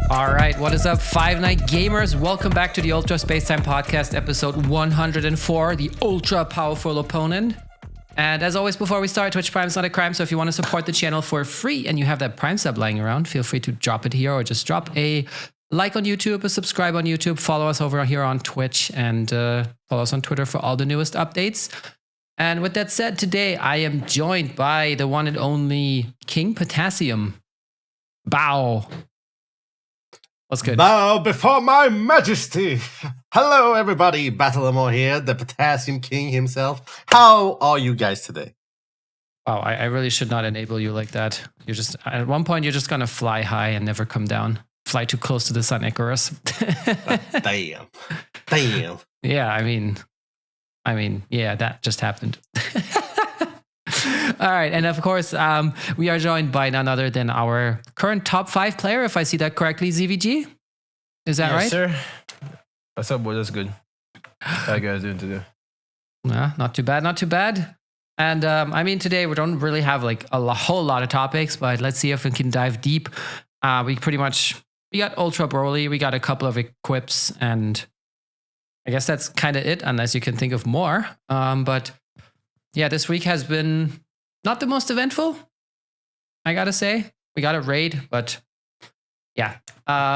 All right, what is up, Five Night Gamers? Welcome back to the Ultra Space Time Podcast, episode 104, the ultra powerful opponent. And as always, before we start, Twitch Prime is not a crime, so if you want to support the channel for free and you have that Prime sub lying around, feel free to drop it here or just drop a like on YouTube, a subscribe on YouTube, follow us over here on Twitch, and follow us on Twitter for all the newest updates. And with that said, today I am joined by the one and only King Potassium. Bow. What's good? Bow before my majesty. Hello, everybody. Battleamore here, the Potassium King himself. How are you guys today? Wow, I really should not enable you like that. You're just at one point you're just gonna fly high and never come down. Fly too close to the sun, Icarus. Damn. Yeah, I mean, yeah, that just happened. All right, and of course, we are joined by none other than our current top 5 player, if I see that correctly, ZVG. Is that right? Yes, sir. What's up, boy? That's good. How you guys doing today? Yeah, not too bad, not too bad. And I mean, today we don't really have like a whole lot of topics, but let's see if we can dive deep. We got Ultra Broly, we got a couple of equips, and I guess that's kind of it, unless you can think of more. But yeah, this week has been not the most eventful, I gotta say. We got a raid, but yeah.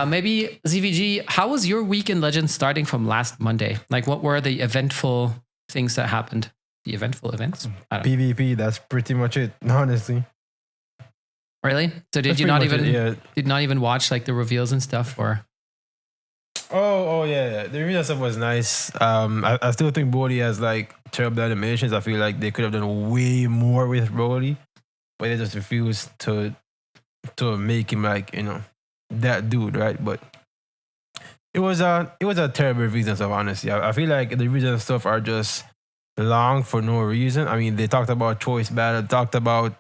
Maybe ZVG, how was your week in Legends starting from last Monday? Like, what were the eventful things that happened? The eventful events? I don't know. PvP, that's pretty much it, honestly. Really? So did That's you not pretty even much it, yeah. did not even watch like the reveals and stuff, or? Oh yeah. The real stuff was nice. I still think Broly has like terrible animations. I feel like they could have done way more with Broly, but they just refused to make him like, you know, that dude, right? But it was a terrible reason stuff, honestly. I feel like the reason stuff are just long for no reason. I mean, they talked about choice battle, talked about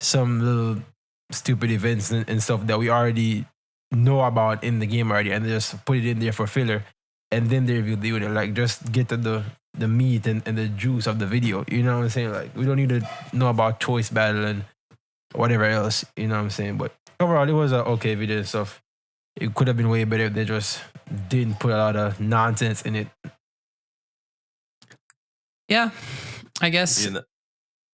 some little stupid events and stuff that we already know about in the game already, and they just put it in there for filler, and then they reveal the video. Like, just get to the meat and the juice of the video. You know what I'm saying? Like, we don't need to know about choice battle and whatever else. You know what I'm saying? But overall, it was an okay video and stuff. It could have been way better if they just didn't put a lot of nonsense in it. Yeah, I guess.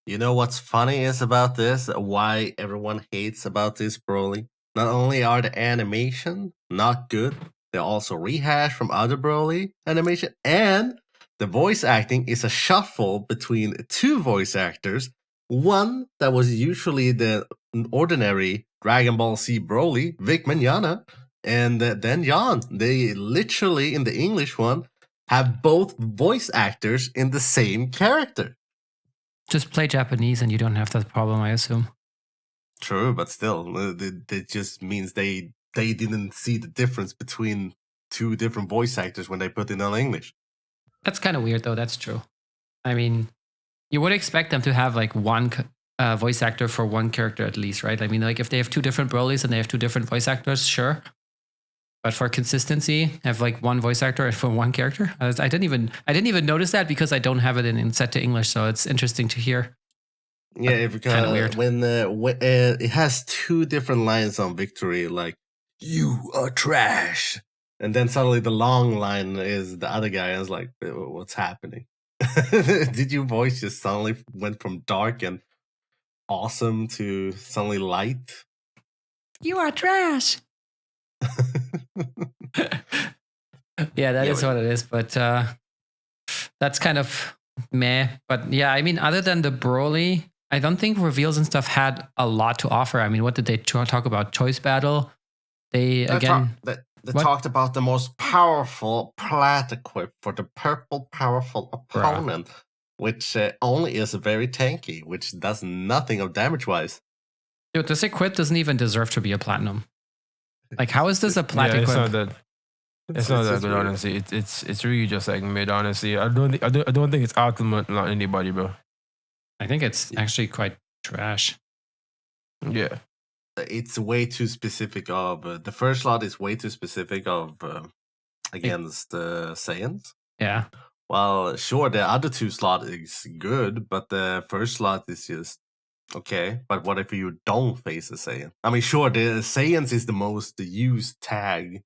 You know what's funny is about this? Why everyone hates about this Broly? Not only are the animation not good, they're also rehashed from other Broly animation, and the voice acting is a shuffle between 2 voice actors. One that was usually the ordinary Dragon Ball Z Broly, Vic Mignogna, and then Jan. They literally, in the English one, have both voice actors in the same character. Just play Japanese and you don't have that problem, I assume. True, but still, it just means they didn't see the difference between 2 different voice actors when they put it on English. That's kind of weird, though. That's true. I mean, you would expect them to have like one voice actor for one character at least, right? I mean, like if they have 2 different Brolys and they have 2 different voice actors, sure. But for consistency, have like one voice actor for one character. I didn't even notice that because I don't have it in set to English. So it's interesting to hear. Yeah, because when it has 2 different lines on Victory, like "You are trash," and then suddenly the long line is the other guy, and it's like, what's happening? Did your voice just suddenly went from dark and awesome to suddenly light? You are trash. Yeah, that is what it is. But that's kind of meh. But yeah, I mean, other than the Broly, I don't think reveals and stuff had a lot to offer. I mean, what did they talk about? Choice battle? They talked about the most powerful plat equip for the purple powerful opponent, which only is very tanky, which does nothing of damage-wise. Dude, this equip doesn't even deserve to be a platinum. Like, how is this a plat equip? It's not that. It's not that good, honestly. It's really just like mid, honestly. I don't think it's ultimate on anybody, bro. I think it's actually quite trash. Yeah. It's way too specific of... the first slot is way too specific of against Saiyans. Yeah. Well, sure, the other 2 slot is good, but the first slot is just Okay, but what if you don't face a Saiyan? I mean, sure, the Saiyans is the most used tag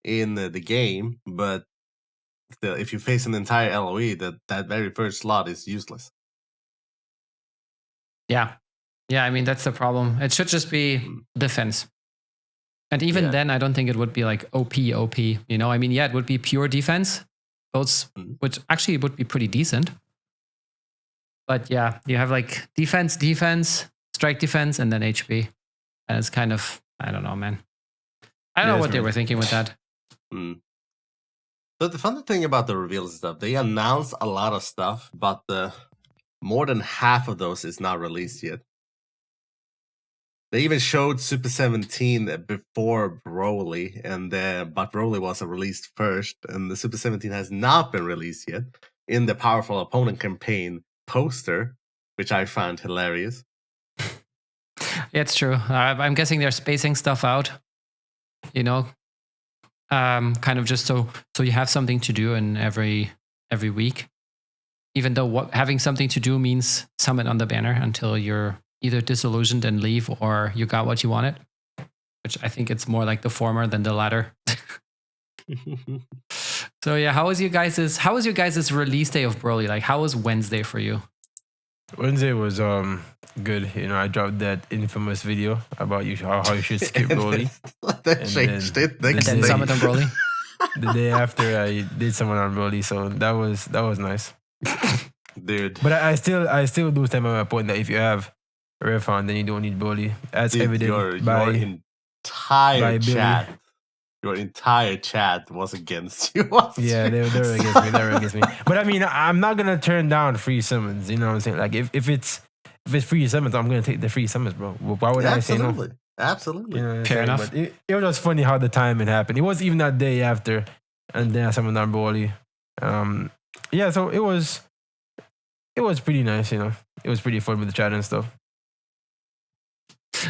in the game, but if you face an entire LOE, that very first slot is useless. Yeah. Yeah, I mean, that's the problem. It should just be defense. And even then, I don't think it would be like OP. You know, I mean, yeah, it would be pure defense. Those, which actually would be pretty decent. But yeah, you have like defense, strike defense, and then HP. And it's kind of, I don't know, man. I don't know what they were thinking with that. So the funny thing about the reveals is that they announce a lot of stuff, but more than half of those is not released yet. They even showed Super 17 before Broly, but Broly was released first, and the Super 17 has not been released yet in the Powerful Opponent campaign poster, which I found hilarious. Yeah, it's true. I'm guessing they're spacing stuff out, you know, kind of just so you have something to do in every week. Even though having something to do means summon on the banner until you're either disillusioned and leave or you got what you wanted, which I think it's more like the former than the latter. So yeah, how was your guys' release day of Broly? Like, how was Wednesday for you? Wednesday was good. You know, I dropped that infamous video about how you should skip Broly. That changed it. Then summon on Broly. The day after, I did summon on Broly, so that was nice, dude. But I still do stand by my point that if you have Refund, then you don't need Broly. That's evident by entire chat. Your entire chat was against you. Yeah, they were against me. But I mean, I'm not gonna turn down free summons. You know what I'm saying? Like if it's free summons, I'm gonna take the free summons, bro. Why would I say no? Absolutely. You know Fair enough. But it was just funny how the timing happened. It was even that day after, and then I summoned on Broly. Yeah, so it was pretty nice. You know, it was pretty fun with the chat and stuff.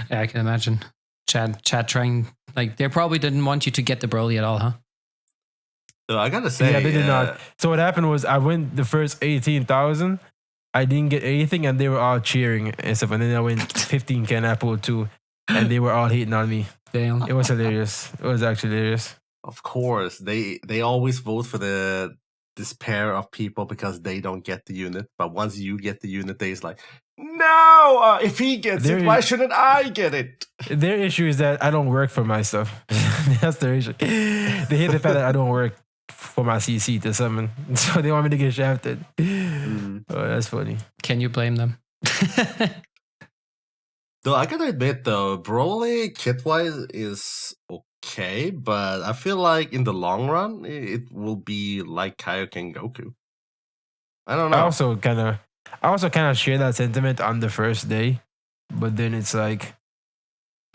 Yeah, I can imagine. Chat trying, like, they probably didn't want you to get the Broly at all, huh? So I gotta say, yeah, they did not. So what happened was I went the first 18,000. I didn't get anything, and they were all cheering and stuff. And then I went 15k and Apple 2, and they were all hating on me. Damn, it was hilarious. It was actually hilarious. Of course, they always vote for this pair of people because they don't get the unit. But once you get the unit, they's like, no, if he gets it, why shouldn't I get it? Their issue is that I don't work for my stuff. That's their issue. They hate the fact that I don't work for my CC to summon. So they want me to get shafted. Oh, that's funny. Can you blame them? Though I gotta admit though, Broly kit-wise is okay, but I feel like in the long run, it will be like Kaioken Goku. I don't know. I also kind of share that sentiment on the first day, but then it's like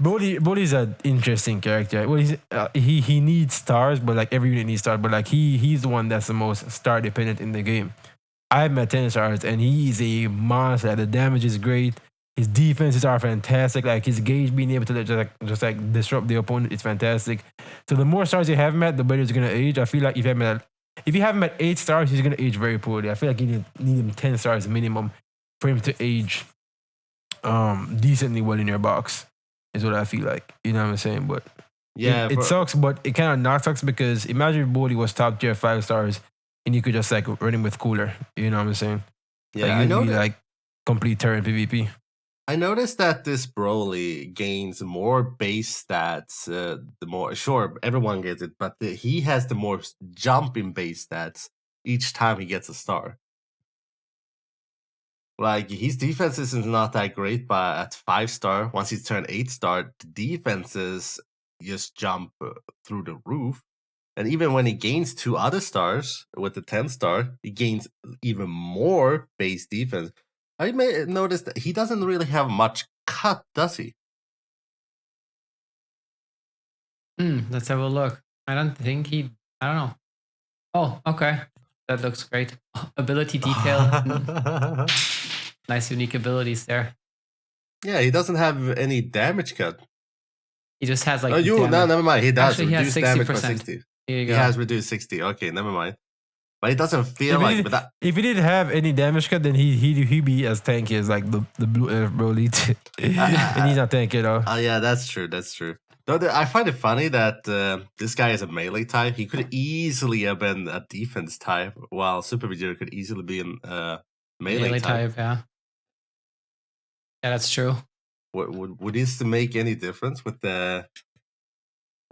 Broly's an interesting character. Well, he needs stars, but like every unit needs stars. But like he's the one that's the most star dependent in the game. I have met 10 stars, and he's a monster. The damage is great. His defenses are fantastic. Like his gauge being able to just disrupt the opponent is fantastic. So the more stars you have him at, the better he's gonna age. I feel like if you have him at 8 stars, he's gonna age very poorly. I feel like you need him 10 stars minimum for him to age decently well in your box. Is what I feel like. You know what I'm saying? But yeah, it sucks, but it kind of not sucks because imagine if Bodhi was top tier 5 stars and you could just like run him with cooler. You know what I'm saying? Yeah, like, I know. Like complete turret PvP. I noticed that this Broly gains more base stats. The more sure everyone gets it, but he has the more jumping base stats each time he gets a star. Like his defense is not that great, but at 5-star, once he's turned 8-star, the defenses just jump through the roof. And even when he gains 2 other stars with the 10-star, he gains even more base defense. I may notice that he doesn't really have much cut, does he? Let's have a look. I don't know. Oh, okay. That looks great. Ability detail. Nice unique abilities there. Yeah, he doesn't have any damage cut. He just has like. No, never mind. He does Actually, reduce damage by 60. Here you go. He has reduced 60. Okay, never mind. But it doesn't feel If he, like. did, But that, if he didn't have any damage cut, then he'd be as tanky as like the blue elf Broly. And he's not tanky at all. yeah, that's true. That's true. Though I find it funny that this guy is a melee type. He could easily have been a defense type, while Super Vegeta could easily be a melee type. Yeah. Yeah, that's true. Would this make any difference with the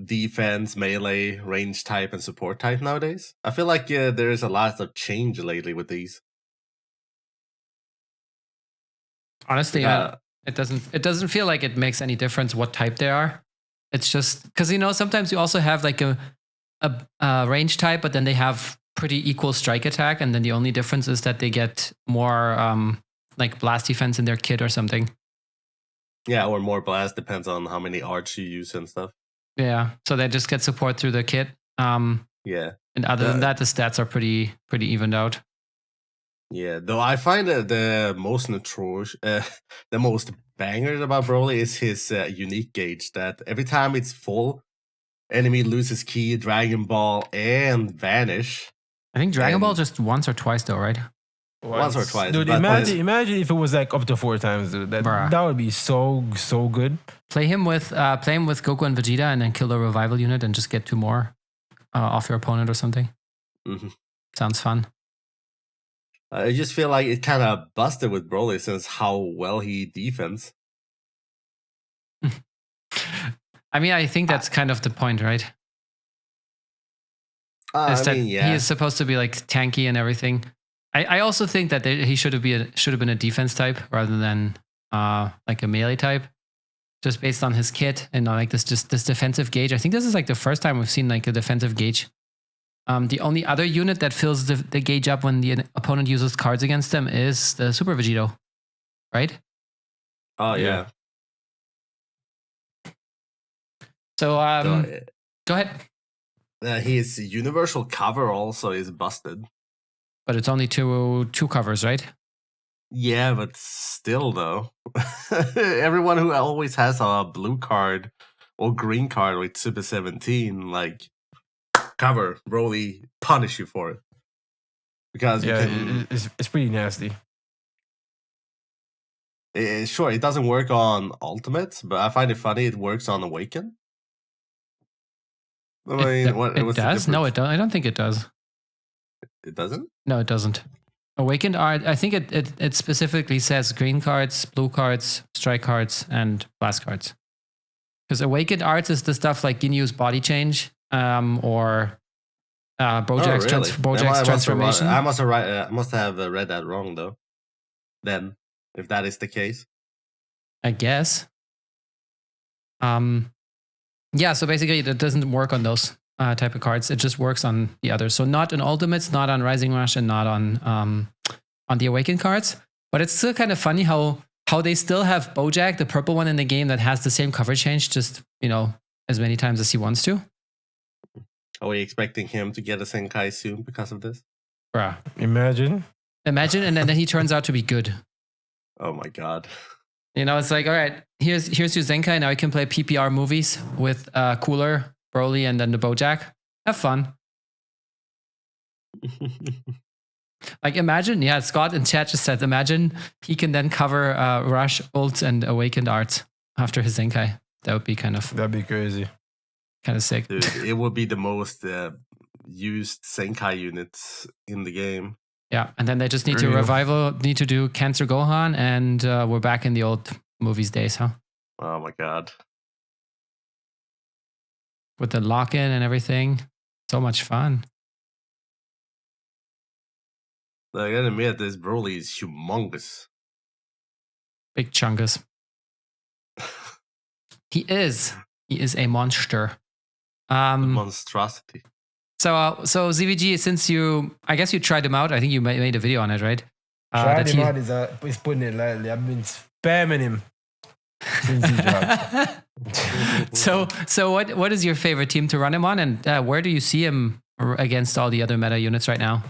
defense, melee, range type, and support type nowadays? I feel like there is a lot of change lately with these. Honestly, it doesn't feel like it makes any difference what type they are. It's just because sometimes you also have like a range type, but then they have pretty equal strike attack, and then the only difference is that they get more like blast defense in their kit or something. Yeah, or more blast, depends on how many arts you use and stuff. Yeah, so they just get support through the kit. Yeah, and other than that, the stats are pretty evened out. Yeah, though I find that the most the most bangers about Broly is his unique gauge. That every time it's full, enemy loses key, Dragon Ball, and vanish. I think Dragon Ball just once or twice though, right? Once or twice. Dude, imagine if it was like up to 4 times, dude. That would be so good. Play him with Goku and Vegeta, and then kill the revival unit, and just get 2 more off your opponent or something. Mm-hmm. Sounds fun. I just feel like it kind of busted with Broly since how well he defends. I mean, I think that's kind of the point, right? He is supposed to be like tanky and everything. I also think that he should have been a defense type rather than like a melee type, just based on his kit and like this defensive gauge. I think this is like the first time we've seen like a defensive gauge. The only other unit that fills the gauge up when the opponent uses cards against them is the Super Vegito, right? Oh yeah. So go ahead. His universal cover also is busted. But it's only two covers, right? Yeah, but still though. Everyone who always has a blue card or green card with Super 17, like, cover, Broly punish you for it. Because it's pretty nasty. Sure, it doesn't work on Ultimate, but I find it funny it works on Awaken. I mean, it does? No, it don't. I don't think it does. It doesn't? No, it doesn't. Awakened art, I think it specifically says green cards, blue cards, strike cards, and blast cards. Because awakened arts is the stuff like Ginyu's body change, or Bojack's transformation. I must have read that wrong though. Then, if that is the case, I guess. Yeah. So basically, it doesn't work on those type of cards. It just works on the others. So not on Ultimates, not on Rising Rush, and not on the Awakened cards. But it's still kind of funny how they still have Bojack, the purple one in the game, that has the same cover change, just as many times as he wants to. Are we expecting him to get a Senkai soon because of this? Bruh. Imagine, and then he turns out to be good. Oh my god. It's like, all right, here's your Zenkai. Now you can play PPR movies with Cooler, Broly, and then the Bojack. Have fun. Like, imagine, Scott in chat just said, imagine he can then cover Rush, Ult, and Awakened Arts after his Zenkai. That'd be crazy. Kind of sick. Dude, it would be the most used Senkai units in the game. Yeah, and then they just need to do Cancer Gohan, and we're back in the old movies days, huh? Oh my god. With the lock-in and everything. So much fun. I gotta admit, this Broly is humongous. Big chungus. He is a monster. A monstrosity. So ZVG, since I guess you tried him out. I think you made a video on it, right? Tried him out is putting it lightly. I've been spamming him since he dropped. So what is your favorite team to run him on, and where do you see him against all the other meta units right now?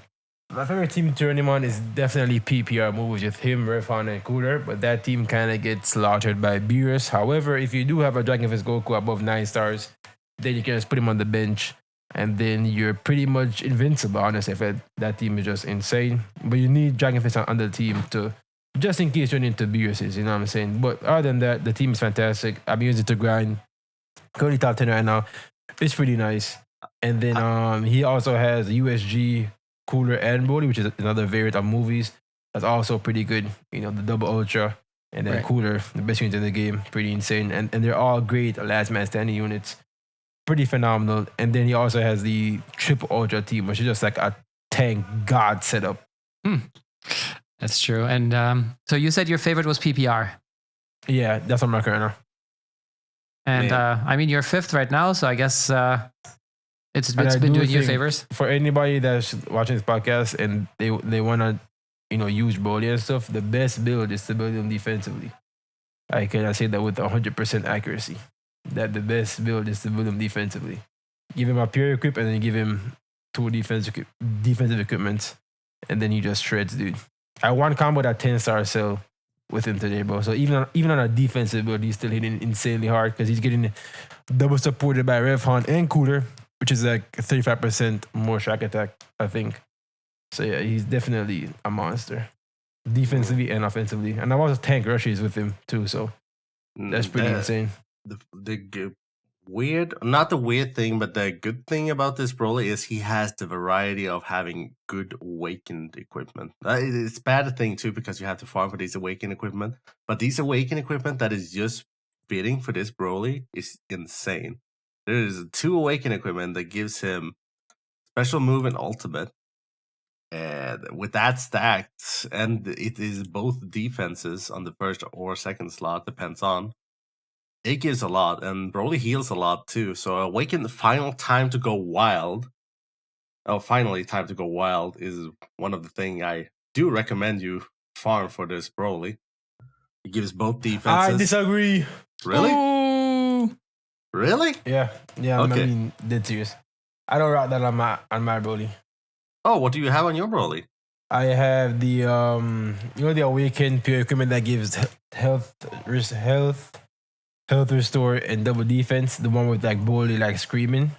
My favorite team to run him on is definitely PPR moves with him, Refon, and Cooler, but that team kind of gets slaughtered by Beerus. However, if you do have a Dragon Fist Goku above 9 stars, then you can just put him on the bench and then you're pretty much invincible. Honestly, that team is just insane. But you need Dragonfish on the team to just in case you run into viruses. You know what I'm saying? But other than that, the team is fantastic. I'm using it to grind. Currently top 10 right now. It's pretty nice. And then he also has USG, Cooler, and Brody, which is another variant of movies. That's also pretty good. You know, the double ultra and then Cooler, the best unit in the game. Pretty insane. And they're all great last man standing units. Pretty phenomenal. And then he also has the triple ultra team, which is just like a tank god setup. That's true. And so you said your favorite was PPR. Yeah, that's what I'm right now. And I mean, you're fifth right now, so I guess it's been doing you favors. For anybody that's watching this podcast and they want to, use Broly and stuff, the best build is to build him defensively. I cannot say that with 100% accuracy. That the best build is to build him defensively. Give him a pure equip and then give him 2 defensive equipments, and then he just shreds, dude. I one combo that 10-star cell with him today, bro. So even on a defensive build, he's still hitting insanely hard because he's getting double supported by Rev Hunt and Cooler, which is like 35% more shock attack, I think. So yeah, he's definitely a monster, defensively and offensively. And I've also tank rushes with him too, so that's pretty insane. The weird, not the weird thing, but the good thing about this Broly is he has the variety of having good awakened equipment. It's a bad thing too because you have to farm for these awakened equipment. But these awakened equipment that is just fitting for this Broly is insane. There is 2 awakened equipment that gives him special move and ultimate. And with that stacked, and it is both defenses on the first or second slot, depends on. It gives a lot, and Broly heals a lot too. So Awaken the final time to go wild. Oh, finally time to go wild is one of the things I do recommend you farm for this Broly. It gives both defenses. I disagree. Really? Ooh. Really? Yeah. Okay. I mean, dead serious. I don't rock that on my Broly. Oh, what do you have on your Broly? I have the the Awakened pure equipment that gives health restore and double defense. The one with like Broly like screaming.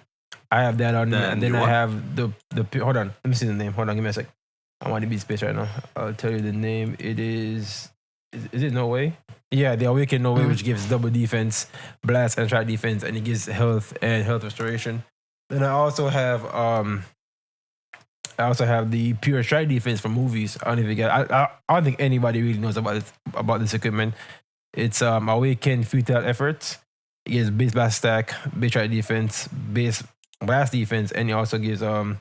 I have that on, and then I have the hold on. Let me see the name. Hold on, give me a sec. I want to beat space right now. I'll tell you the name. It is it No Way? Yeah, the Awakened No Way, which gives double defense, blast and strike defense, and it gives health and health restoration. Then I also have the pure strike defense from movies. I don't even get. I don't think anybody really knows about this equipment. It's Awakened Futile Efforts. It gives base blast stack, base strike defense, base blast defense, and it also gives 2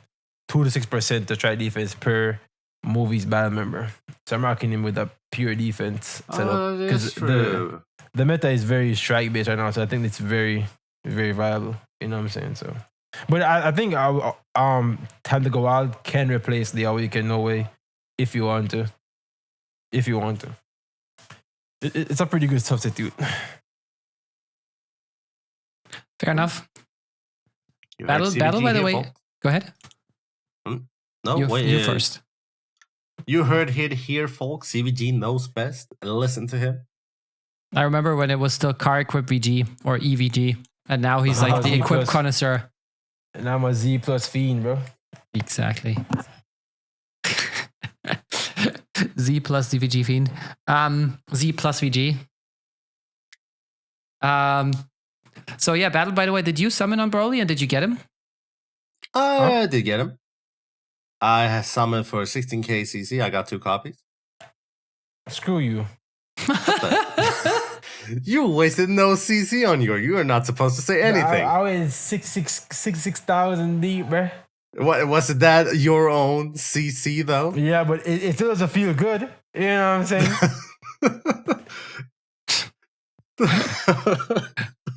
to 6% to strike defense per movie's battle member. So I'm rocking him with a pure defense setup because the meta is very strike based right now. So I think it's very, very viable. You know what I'm saying? So. But I think Time to Go Wild can replace the Awakened No Way if you want to. It's a pretty good substitute. Fair enough. Battle, by the way. Folks? Go ahead. No, you first. You heard it here, folks. CVG knows best. Listen to him. I remember when it was still car equip VG or EVG, and now he's like the equip connoisseur. And I'm a Z plus fiend, bro. Exactly. Z plus DVG fiend. Z plus VG. So yeah, Battle, by the way, did you summon on Broly and did you get him? I did get him. I have summoned for 16k CC. I got 2 copies. Screw you. You wasted no CC on you are not supposed to say anything. I was 6,000 deep, bro. What was that your own CC though? Yeah, but it still doesn't feel good. You know what I'm saying?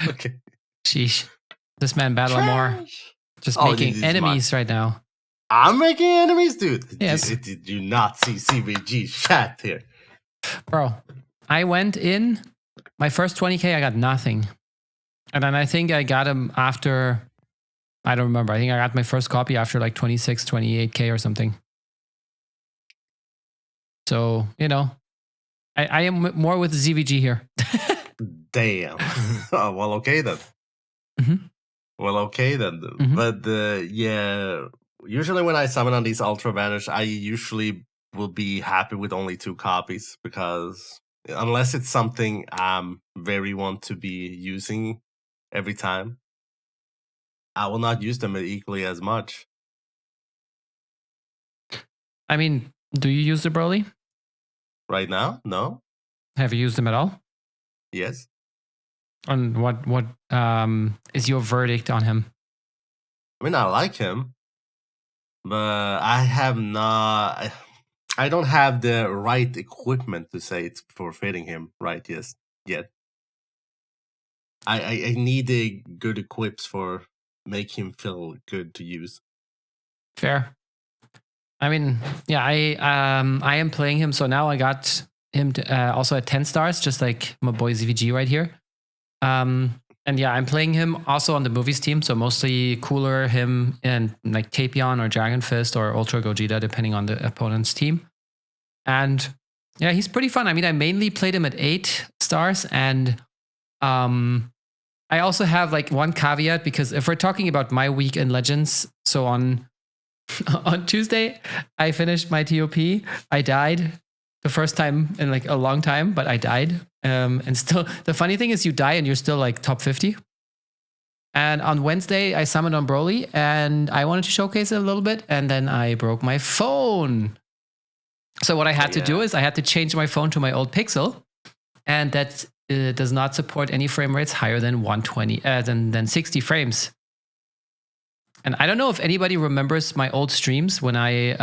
Okay. Sheesh. This man battleamore just making enemies right now. I'm making enemies, dude. Yes. Did you not see CVG chat here? Bro, I went in my first 20k, I got nothing. And then I think I got him after, I don't remember. I think I got my first copy after like 26, 28k or something. So, I am more with ZVG here. Damn. Oh, well, okay then. Mm-hmm. Well, okay then. Mhm. But yeah, usually when I summon on these ultra banners, I usually will be happy with only 2 copies because unless it's something I'm very want to be using every time, I will not use them equally as much. I mean, do you use the Broly? Right now, no. Have you used them at all? Yes. And what is your verdict on him? I mean, I like him, but I have not. I don't have the right equipment to say it's for fitting him right yet. I need a good equips for make him feel good to use. Fair. I mean, yeah, I am playing him, so now I got him to, also at 10 stars, just like my boy ZVG right here. And yeah, I'm playing him also on the movies team, so mostly Cooler, him, and like Tapion or Dragon Fist or Ultra Gogeta, depending on the opponent's team. And yeah, he's pretty fun. I mean, I mainly played him at 8 stars, and I also have like one caveat, because if we're talking about my week in Legends, so on Tuesday, I finished my TOP. I died the first time in like a long time, but I died. And still, the funny thing is, you die and you're still like top 50. And on Wednesday, I summoned on Broly, and I wanted to showcase it a little bit, and then I broke my phone. So what I had to do is I had to change my phone to my old Pixel, and that does not support any frame rates higher than 120, than 60 frames. And I don't know if anybody remembers my old streams when I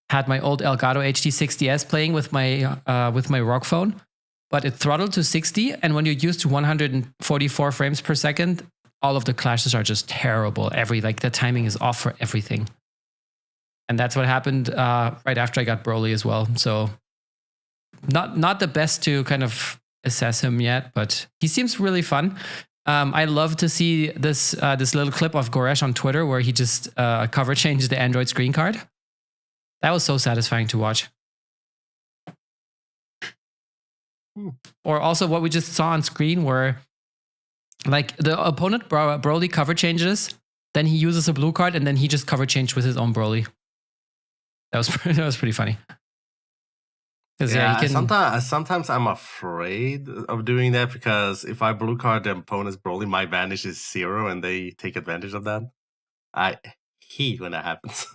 had my old Elgato HD60S playing with my ROG phone, but it throttled to 60, and when you're used to 144 frames per second, all of the clashes are just terrible. The timing is off for everything. And that's what happened right after I got Broly as well. So not the best to kind of assess him yet, but he seems really fun. I love to see this little clip of Goresh on Twitter where he just cover changed the Android screen card. That was so satisfying to watch. Or also what we just saw on screen where like the opponent Broly cover changes, then he uses a blue card, and then he just cover changed with his own Broly. That was pretty funny. Yeah, sometimes I'm afraid of doing that, because if I blue card the opponent's Broly, my advantage is 0, and they take advantage of that. I hate when that happens.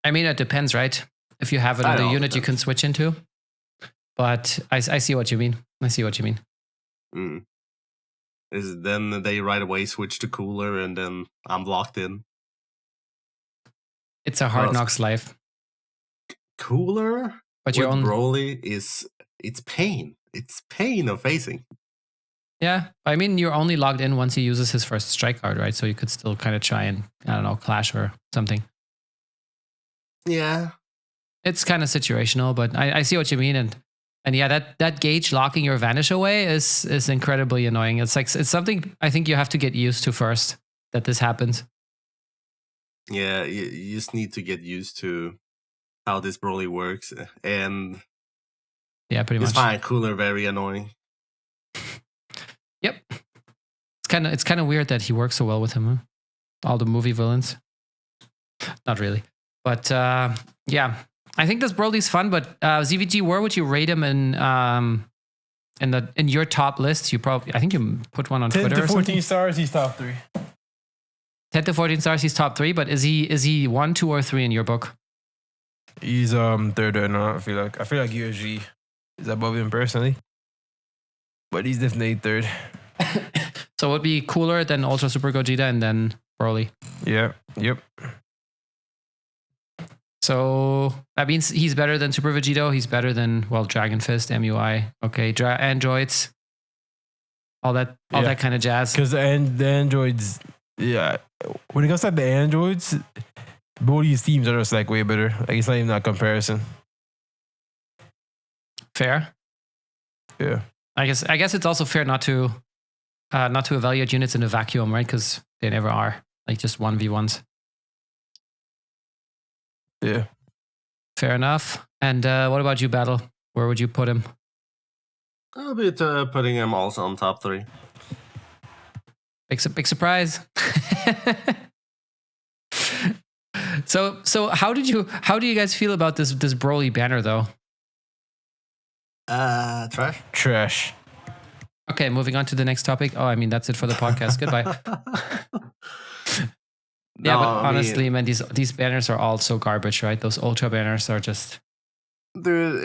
I mean, it depends, right? If you have another unit you can switch into. But I see what you mean. I see what you mean. Then they right away switch to Cooler, and then I'm locked in. It's a hard knocks life. Cooler, but your own Broly it's pain. It's pain of facing. Yeah, I mean, you're only logged in once he uses his first strike card, right? So you could still kind of try and, I don't know, clash or something. Yeah, it's kind of situational, but I see what you mean, and yeah, that gauge locking your vanish away is incredibly annoying. It's something I think you have to get used to first, that this happens. Yeah, you just need to get used to how this Broly works, and yeah, pretty much. It's fine. Cooler, very annoying. Yep, it's kind of weird that he works so well with him. Huh? All the movie villains, not really, but yeah. I think this Broly's fun, but ZVG, where would you rate him in your top list? I think you put one on 10 Twitter. 10 to 14 stars, he's top 3. 10 to 14 stars, he's top 3. But is he 1, 2, or 3 in your book? He's third right now. I feel like USG is above him personally, but he's definitely third. So it would be Cooler, then Ultra Super Gogeta, and then Broly. Yeah. Yep. So that means he's better than Super Vegito. He's better than, well, Dragon Fist, MUI. Okay, androids, all that kind of jazz. Because the androids, yeah. When it comes to the androids, both these teams are just like way better. Like, it's not even that comparison. Fair. Yeah. I guess it's also fair not to evaluate units in a vacuum, right? Because they never are. Like just 1v1s. Yeah. Fair enough. And what about you, Battle? Where would you put him? I'll be putting him also on top 3. Big surprise. So how do you guys feel about this Broly banner though? Trash. Trash. Okay, moving on to the next topic. Oh, I mean that's it for the podcast. Goodbye. Yeah, but honestly, man, these banners are all so garbage, right? Those ultra banners are just. Dude,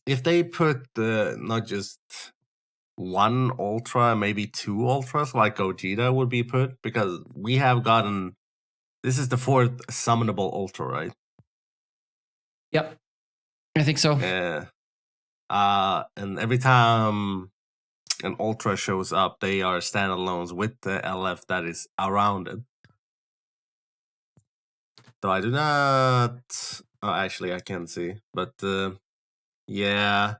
if they put not just one ultra, maybe two ultras, like Gogeta would be put, because we have gotten. This is the 4th summonable ultra, right? Yep, I think so. Yeah. And every time an ultra shows up, they are standalones with the LF that is around it. So I do not. Oh, actually, I can see, but yeah,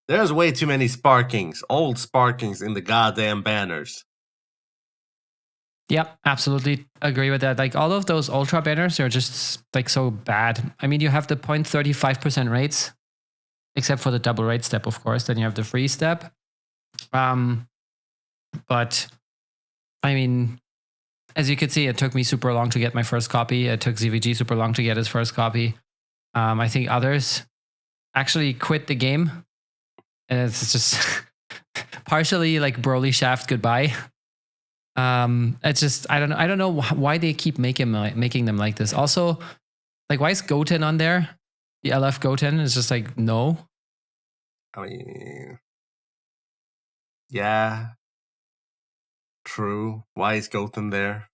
there's way too many Sparkings, old Sparkings in the goddamn banners. Yep, absolutely agree with that. Like all of those ultra banners are just like so bad. I mean, you have the 0.35% rates, except for the double rate step, of course. Then you have the free step. But I mean, as you can see, it took me super long to get my first copy. It took ZVG super long to get his first copy. I think others actually quit the game. And it's just partially like Broly Shaft goodbye. It's just I don't know why they keep making them like this. Also, like why is Goten on there? The LF Goten is just like no. I mean, yeah, true. Why is Goten there?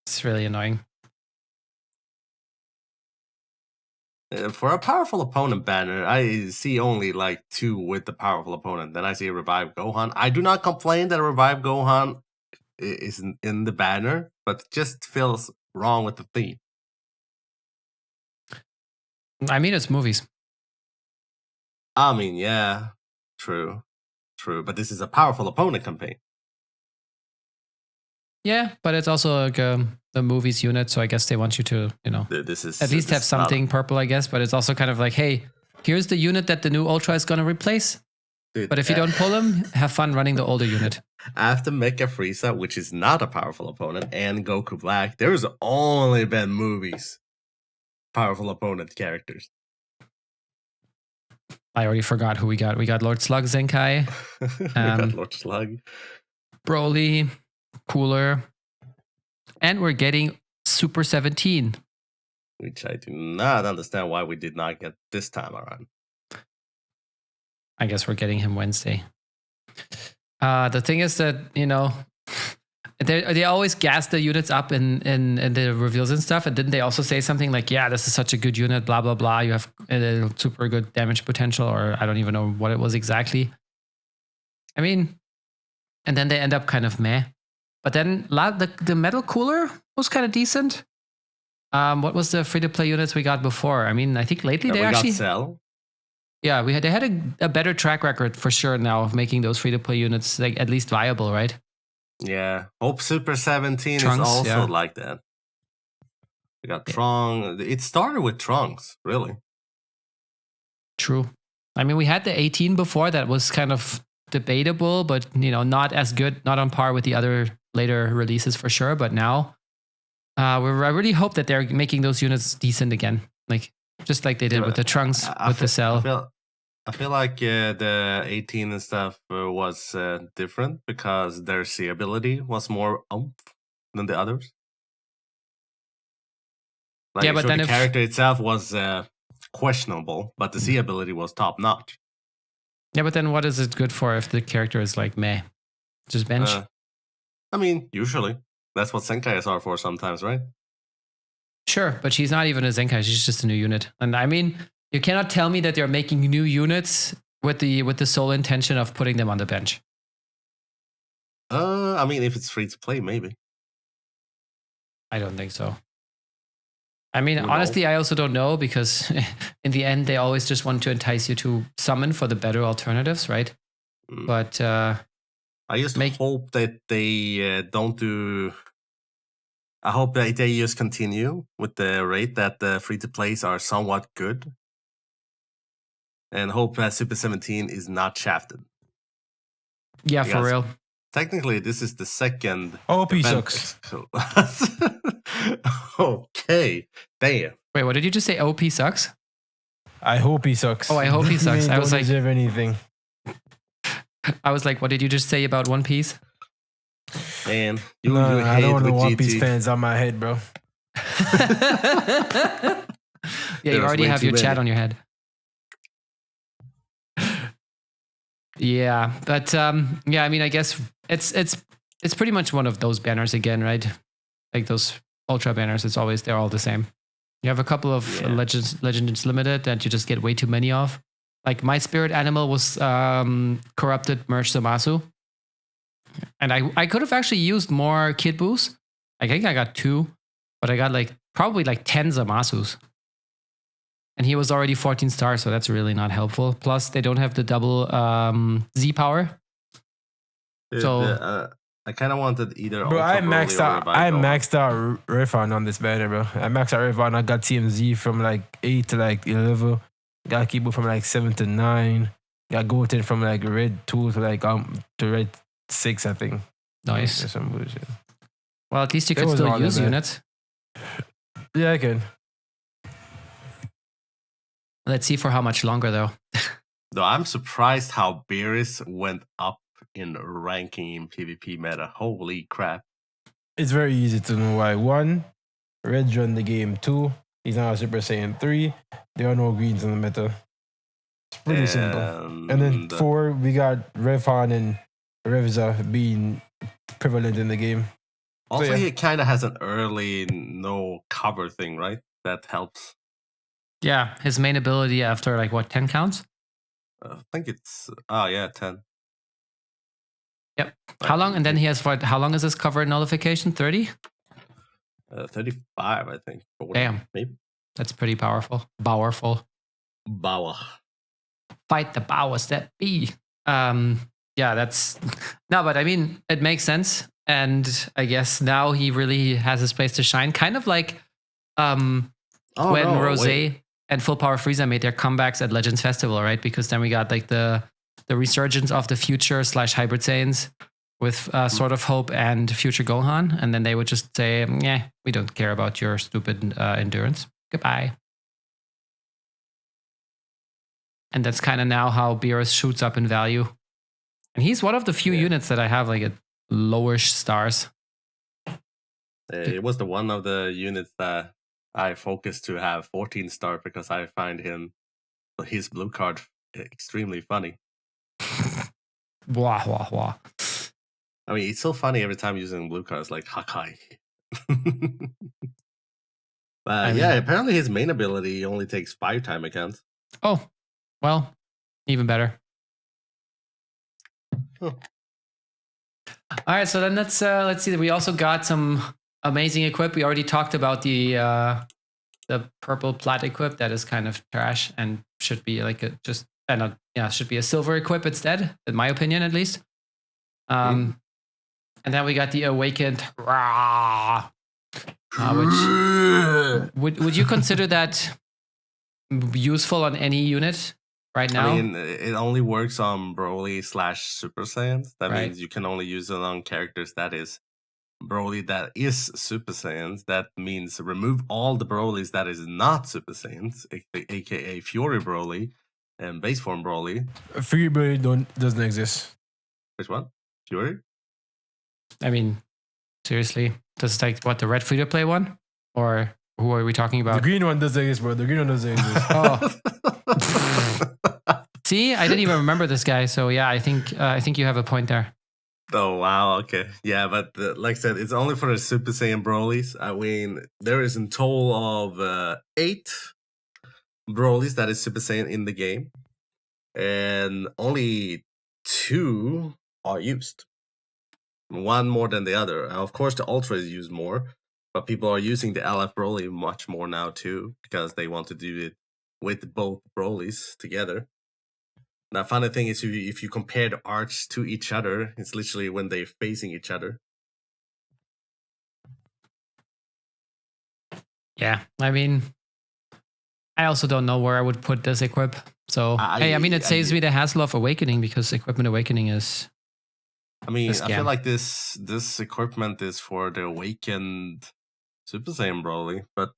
It's really annoying. For a powerful opponent banner, I see only like 2 with the powerful opponent. Then I see a Revive Gohan. I do not complain that a Revive Gohan isn't in the banner, but it just feels wrong with the theme. I mean, it's movies. I mean, yeah, true. But this is a powerful opponent campaign. Yeah, but it's also like the movies unit, so I guess they want you to, This is at least have something purple, I guess. But it's also kind of like, hey, here's the unit that the new Ultra is going to replace. Dude, But if you don't pull him, have fun running the older unit. After Mecha Frieza, which is not a powerful opponent, and Goku Black, there's only been movies. Powerful opponent characters. I already forgot who we got. We got Lord Slug Zenkai, We got Lord Slug. Broly, Cooler, and we're getting Super 17. Which I do not understand why we did not get this time around. I guess we're getting him Wednesday. The thing is that, they always gas the units up in the reveals and stuff. And didn't they also say something like, yeah, this is such a good unit, blah, blah, blah. You have super good damage potential, or I don't even know what it was exactly. I mean, and then they end up kind of meh. But then the Metal Cooler was kind of decent. What was the free-to-play units we got before? I mean, I think lately they actually... got Cell. Yeah, they had a better track record for sure now of making those free-to-play units like at least viable, right? Yeah. Hope Super 17 Trunks, is also yeah. like that. We got Trunks. It started with Trunks, really. True. I mean, we had the 18 before that was kind of debatable, but not as good, not on par with the other later releases for sure. But now, I really hope that they're making those units decent again, like just like they did with the Trunks, the Cell. I feel like the 18 and stuff was different because their seeability was more oomph than the others. Like, yeah, but sure, then the character itself was questionable, but the seeability was top notch. Yeah, but then what is it good for if the character is like meh? Just bench? I mean, usually. That's what Senkais are for sometimes, right? Sure, but she's not even a Zenkai. She's just a new unit. And I mean, you cannot tell me that they're making new units with the sole intention of putting them on the bench. I mean, if it's free to play, maybe. I don't think so. I mean, honestly, I also don't know because in the end, they always just want to entice you to summon for the better alternatives, right? But I just hope that they don't do. I hope that they just continue with the rate that the free to plays are somewhat good, and hope that Super 17 is not shafted. Yeah, for Because real. technically, this is the second. OP event. sucks. Okay, damn. Wait, what did you just say? OP sucks? I hope he sucks. Oh, I hope he sucks. He I was don't like, deserve anything. I was like, what did you just say about One Piece? Man, No, you I hate don't want with no One Piece GT. fans on my head, bro. Yeah, you There's already way have too your chat many. on your head. Yeah, but yeah, I mean, I guess it's pretty much one of those banners again, right? Like those ultra banners. They're all the same. You have a couple of Yeah. Legends Limited that you just get way too many of. Like my spirit animal was corrupted merge Zamasu, and I could have actually used more Kid Boos. I think I got 2, but I got probably 10 Zamasus. And he was already 14 stars, so that's really not helpful. Plus, they don't have the double Z power. Dude, So- I kind of wanted either. Bro, I Ultra maxed Broly or out. Revive I Gohan. maxed out Refund on this banner, bro. I maxed out Refund. I got TMZ from 8 to 11. Got Kibu from 7 to 9. Got Goten from red 2 to red 6, I think. Nice. Or some bullshit. Well, at least you That could was still all use in there. units. Yeah, I can. Let's see for how much longer, though. Though I'm surprised how Beerus went up in ranking in PvP meta. Holy crap! It's very easy to know why. 1, Red run the game. 2, he's now a Super Saiyan 3. There are no greens in the meta. It's pretty simple. And then 4, we got Revhan and Revza being prevalent in the game. Also, yeah. he kind of has an early no cover thing, right? That helps. Yeah, his main ability after 10 counts? I think it's 10. Yep. How long? And then he has how long is his cover nullification? 30? 35, I think. 40, Damn. maybe. That's pretty powerful. Powerful. Bawa. Fight the powers that be. Yeah, that's no, but I mean, it makes sense. And I guess now he really has his place to shine. Kind of like when Rose and Full Power Frieza made their comebacks at Legends Festival, right? Because then we got the resurgence of the future / Hybrid Saiyans with Sword of Hope and Future Gohan. And then they would just say, yeah, we don't care about your stupid endurance. Goodbye. And that's kind of now how Beerus shoots up in value. And he's one of the few units that I have at lowish stars. It was the one of the units that I focused to have 14 star because I find his blue card extremely funny. Wah, wah, wah. I mean, it's so funny every time using blue cards like Hakai. But yeah, apparently his main ability only takes 5 time accounts. Oh, well, even better. Oh. All right, so then let's see. We also got some amazing equip. We already talked about the purple plat equip that is kind of trash and should be should be a silver equip instead, in my opinion at least. And then we got the awakened which would you consider that useful on any unit right now? I mean, it only works on Broly / Super Saiyans. That Right. means you can only use it on characters that is Broly that is Super Saiyans. That means remove all the Brolys that is not Super Saiyans, aka Fury Broly and Base Form Broly. Free Broly doesn't exist. Which one? Fury? I mean, seriously, does the red free to play one, or who are we talking The about? green one doesn't exist, bro. The green one doesn't exist. Oh, see, I didn't even remember this guy. So yeah, I think you have a point there. Oh wow, okay, yeah, but like I said, it's only for the Super Saiyan Brolys. I mean, there is a total of 8 Brolys that is Super Saiyan in the game, and only 2 are used. One more than the other. Of course, the Ultra is used more, but people are using the LF Broly much more now too because they want to do it with both Brolys together. Now, funny thing is, if you compare the arts to each other, it's literally when they're facing each other. Yeah, I mean, I also don't know where I would put this equip. So, it saves me the hassle of Awakening because Equipment Awakening is I mean, The I feel scam. like this equipment is for the awakened Super Saiyan Broly, but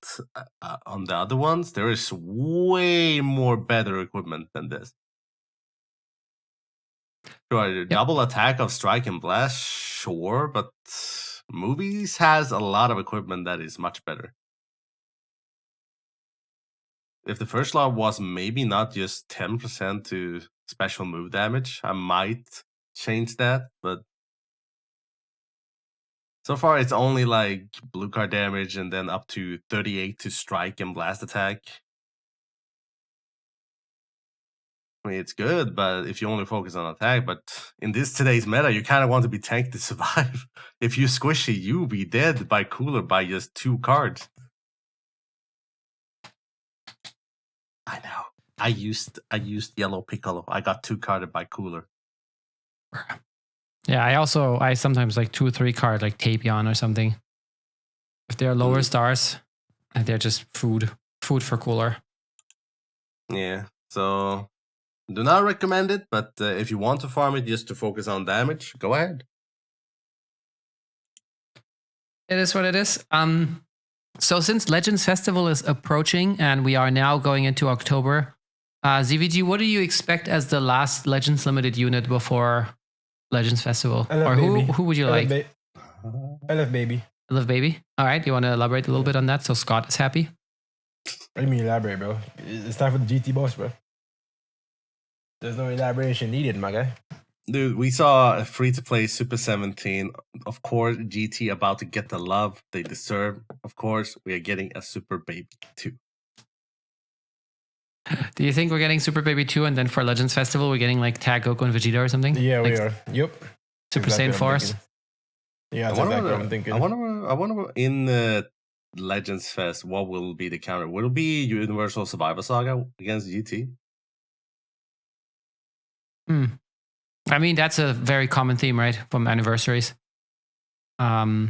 on the other ones, there is way more better equipment than this. Sure, double attack of strike and blast, sure, but movies has a lot of equipment that is much better. If the first law was maybe not just 10% to special move damage, I might change that, but so far it's only like blue card damage and then up to 38 to strike and blast attack. I mean, it's good, but if you only focus on attack, but in today's meta, you kind of want to be tanked to survive. If you squishy, you be dead by cooler by just 2 cards. I know. I used yellow Piccolo. I got 2 carded by cooler. Yeah, I sometimes like 2 or 3 card like Tapion or something. If they're lower stars, and they're just food for cooler. Yeah, so do not recommend it, but if you want to farm it just to focus on damage, go ahead. It is what it is. So since Legends Festival is approaching and we are now going into October, ZVG, what do you expect as the last Legends Limited unit before Legends Festival? Or who would you like? LF Baby. LF Baby. All right, you want to elaborate a little bit on that so Scott is happy? What do you mean elaborate, bro? It's time for the GT boss, bro. There's no elaboration needed, my guy. Dude, we saw a free-to-play Super 17. Of course, GT about to get the love they deserve. Of course, we are getting a Super Baby 2. Do you think we're getting Super Baby 2 and then for Legends Festival we're getting like Tag Goku and Vegeta or something? Yeah, like we are. Yep. Super Saiyan Force? Yeah, that's exactly what I'm thinking. I wonder in the Legends Fest, what will be the counter? Will it be Universal Survivor Saga against GT? I mean, that's a very common theme, right? From anniversaries. Or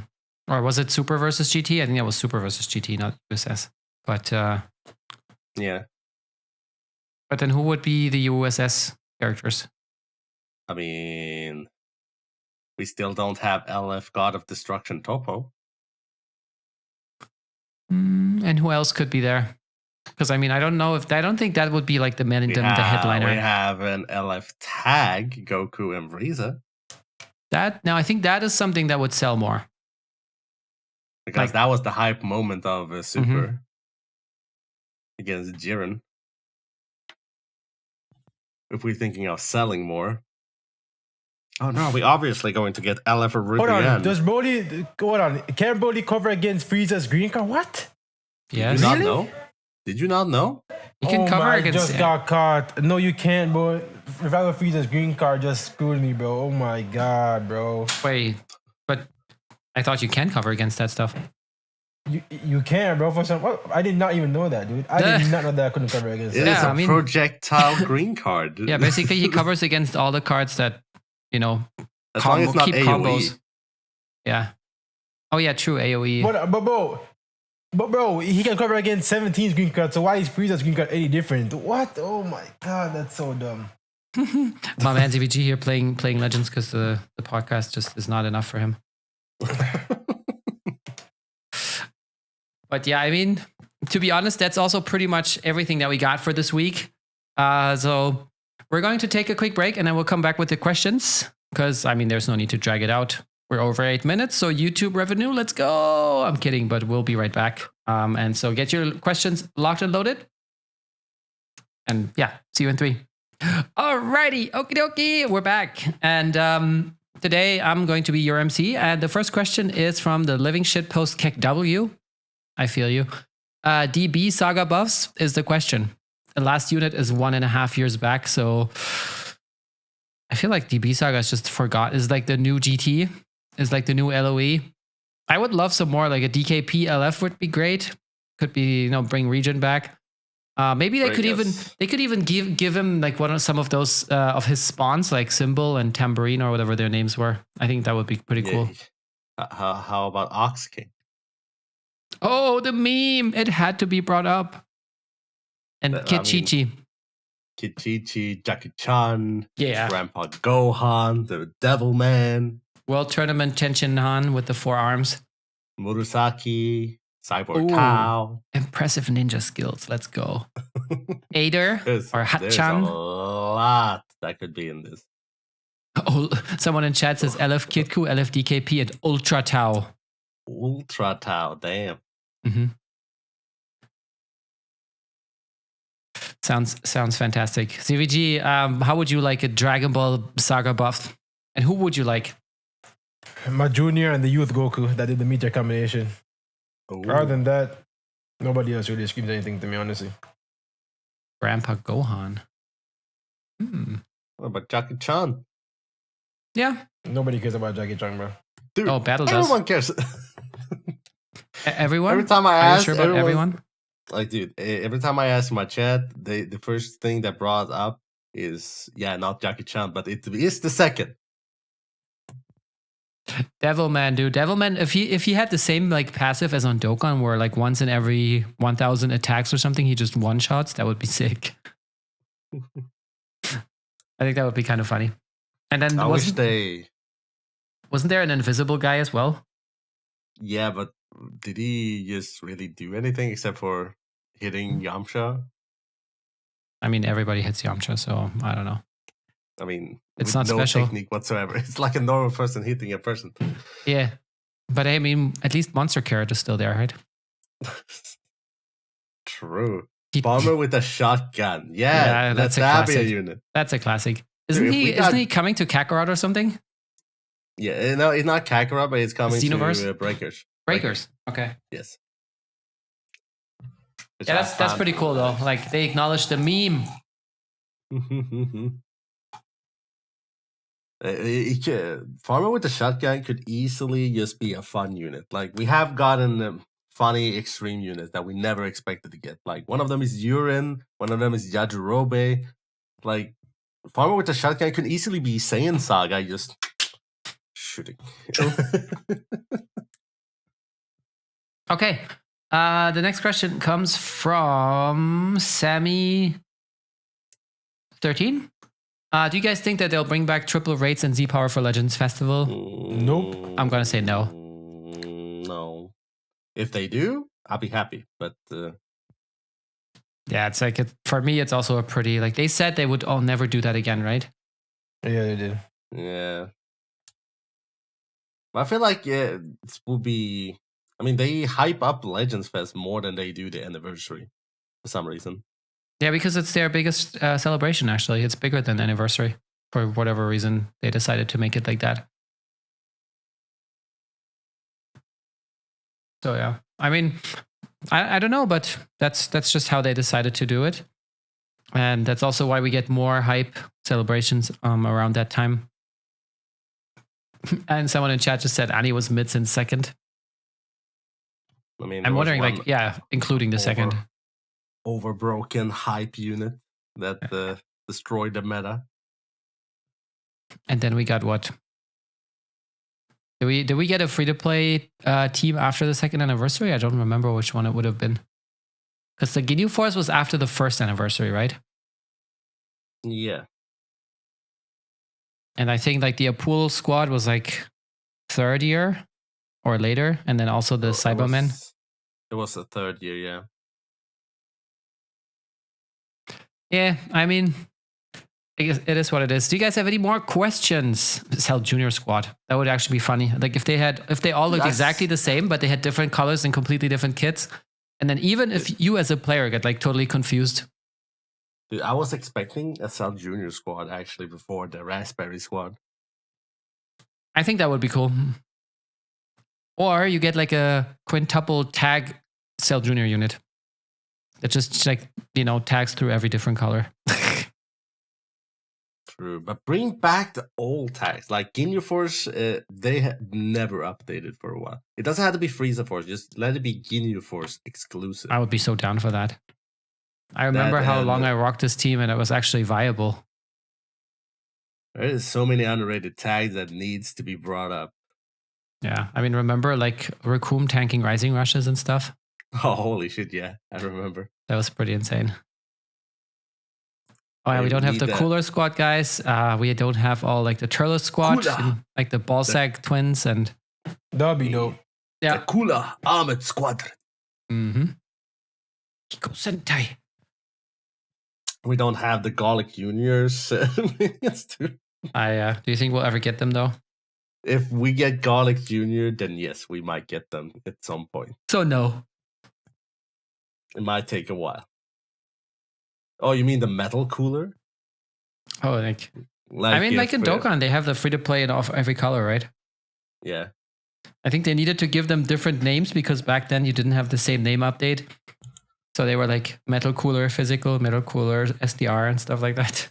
was it Super versus GT? I think that was Super versus GT, not USS. But yeah. But then who would be the USS characters? I mean, we still don't have LF God of Destruction Topo. And who else could be there? Because I mean, I don't think that would be like the the headliner. We have an LF Tag, Goku and Frieza. I think that is something that would sell more. Because that was the hype moment of Super against Jiren. If we're thinking of selling more. Oh no, we're obviously going to get LF or Ruby. Hold on, does Brody, hold on, can Brody cover against Frieza's green card? What? Yes. Did you not know? Did you not know? You can cover against. Just got caught. No, you can't, bro. Revival Frieza's green card just screwed me, bro. Oh my god, bro. Wait, but I thought you can cover against that stuff. You can, bro. For some, what? I did not even know that, dude. I did not know that I couldn't cover against. It is a projectile green card. Yeah, basically he covers against all the cards that as long as it's not AoE. Combos. Yeah. Oh yeah, true AoE. But bro, he can cover against 17's green card. So why is Frieza's green card any different? What? Oh my god, that's so dumb. My man ZVG here playing Legends because the podcast just is not enough for him. But yeah, I mean, to be honest, that's also pretty much everything that we got for this week. So we're going to take a quick break and then we'll come back with the questions because, I mean, there's no need to drag it out. We're over 8 minutes. So YouTube revenue, let's go. I'm kidding, but we'll be right back. And so get your questions locked and loaded. And yeah, see you in 3. Alrighty, okie dokie, we're back. And today I'm going to be your MC. And the first question is from the Living Shit Post Keck W. I feel you. DB Saga buffs is the question. The last unit is 1.5 years back, so I feel like DB Saga is just forgot. Is like the new GT, is like the new LOE. I would love some more, like a DKP LF would be great. Could be, bring Regen back. Maybe they could even give him like some of those of his spawns, like Symbol and Tambourine or whatever their names were. I think that would be pretty cool. How about Ox King? Oh, the meme! It had to be brought up. And Kid Chi-Chi. Kichichi, Jackie Chan, Yeah. Grandpa Gohan, the Devil Man, World Tournament Tenshin Han with the 4 arms. Murasaki, Cyborg Ooh. Tao. Impressive ninja skills. Let's go. Aider There's or a Hatchan. lot that could be in this. Oh, someone in chat says LF Kitku, LF DKP, and Ultra Tau. Ultra Tao, damn. Mm-hmm. Sounds fantastic. CVG, how would you like a Dragon Ball Saga buff? And who would you like? My junior and the youth Goku that did the meteor combination. Ooh. Other than that, nobody else really screams anything to me, honestly. Grandpa Gohan. What about Jackie Chan? Yeah. Nobody cares about Jackie Chan, bro. Dude, Oh, Battle does. everyone cares. Everyone? Every time I Are you ask, sure about everyone? Like, dude, every time I ask in my chat, the first thing that brought up is, not Jackie Chan, but it is the second. Devilman, dude. Devilman, if he had the same like passive as on Dokkan, where like once in every 1,000 attacks or something, he just one-shots, that would be sick. I think that would be kind of funny. And then wasn't there an invisible guy as well? Yeah, but did he just really do anything except for hitting Yamcha? I mean, everybody hits Yamcha, so I don't know. I mean, it's with not no special technique whatsoever. It's like a normal person hitting a person. Yeah, but I mean, at least Monster Carrot is still there, right? True. Bomber with a shotgun. Yeah, that's a that'd be classic. a unit. That's a classic. Isn't Dude, he coming to Kakarot or something? Yeah, no, it's not Kakarot, but it's coming Xenoverse? to Breakers. Breakers. Okay. Yes. Yeah, that's pretty cool though. Like they acknowledged the meme. Farmer with the shotgun could easily just be a fun unit. Like we have gotten funny extreme units that we never expected to get. Like one of them is Urine, one of them is Yajirobe. Like Farmer with the shotgun could easily be Saiyan Saga just shooting. Okay. The next question comes from Sammy13. Do you guys think that they'll bring back triple rates and Z Power for Legends Festival? Nope. I'm gonna say no. No. If they do, I'll be happy. But yeah, it's like for me, it's also a pretty like they said they would all never do that again, right? Yeah, they did. Yeah. I feel like it will be. I mean, they hype up Legends Fest more than they do the anniversary for some reason. Yeah, because it's their biggest celebration, actually. It's bigger than anniversary. For whatever reason, they decided to make it like that. So, yeah. I mean, I don't know, but that's just how they decided to do it. And that's also why we get more hype celebrations around that time. And someone in chat just said Annie was mid since second. I mean, I'm wondering, like, yeah, including the second. Overbroken hype unit that destroyed the meta. And then we got what? Did we get a free to play team after the second anniversary? I don't remember which one it would have been. Because the Ginyu Force was after the first anniversary, right? Yeah. And I think like the Apul squad was like third year or later, and then also the Cybermen. It was the third year, yeah. Yeah, I mean, it is what it is. Do you guys have any more questions? Cell Junior Squad. That would actually be funny. Like if they all looked exactly the same, but they had different colors and completely different kits. And then even if you as a player get like totally confused. Dude, I was expecting a Cell Junior Squad actually before the Raspberry Squad. I think that would be cool. Or you get like a quintuple tag Cell Junior unit that just like, tags through every different color. True, but bring back the old tags. Like Ginyu Force, they have never updated for a while. It doesn't have to be Frieza Force, just let it be Ginyu Force exclusive. I would be so down for that. I remember how long I rocked this team and it was actually viable. There is so many underrated tags that needs to be brought up. Yeah, I mean, remember like Raccoon tanking Rising Rushes and stuff? Oh, holy shit, yeah, I remember. That was pretty insane. Oh yeah, we don't have need the that. cooler squad guys. We don't have all like the Turtle squad, Cooler. like the Ballsack twins, and That'd be dope. The yeah. Kula Armored Squadron. Mm-hmm. Kiko Sentai. We don't have the Garlic Juniors. Yes, dude. Do you think we'll ever get them though? If we get Garlic Junior, then yes, we might get them at some point. So no. It might take a while. Oh, you mean the metal cooler? Oh, like I mean, like in if, Dokkan, they have the free to play in off every color, right? Yeah. I think they needed to give them different names because back then you didn't have the same name update. So they were like Metal Cooler Physical, Metal Cooler SDR, and stuff like that.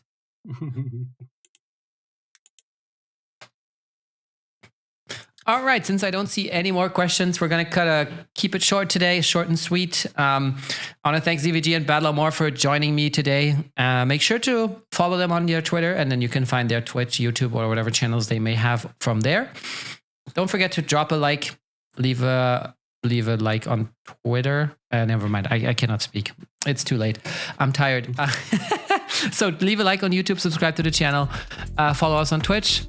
All right, since I don't see any more questions, we're going to keep it short today, short and sweet. I want to thank ZVG and battleamore for joining me today. Make sure to follow them on their Twitter, and then you can find their Twitch, YouTube, or whatever channels they may have from there. Don't forget to drop a like, leave a like on Twitter. Never mind, I cannot speak. It's too late. I'm tired. So leave a like on YouTube, subscribe to the channel, follow us on Twitch,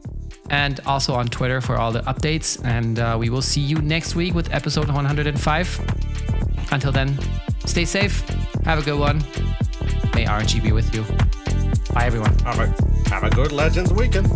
and also on Twitter for all the updates. And we will see you next week with episode 105. Until then, stay safe. Have a good one. May RNG be with you. Bye, everyone. Have a good Legends weekend.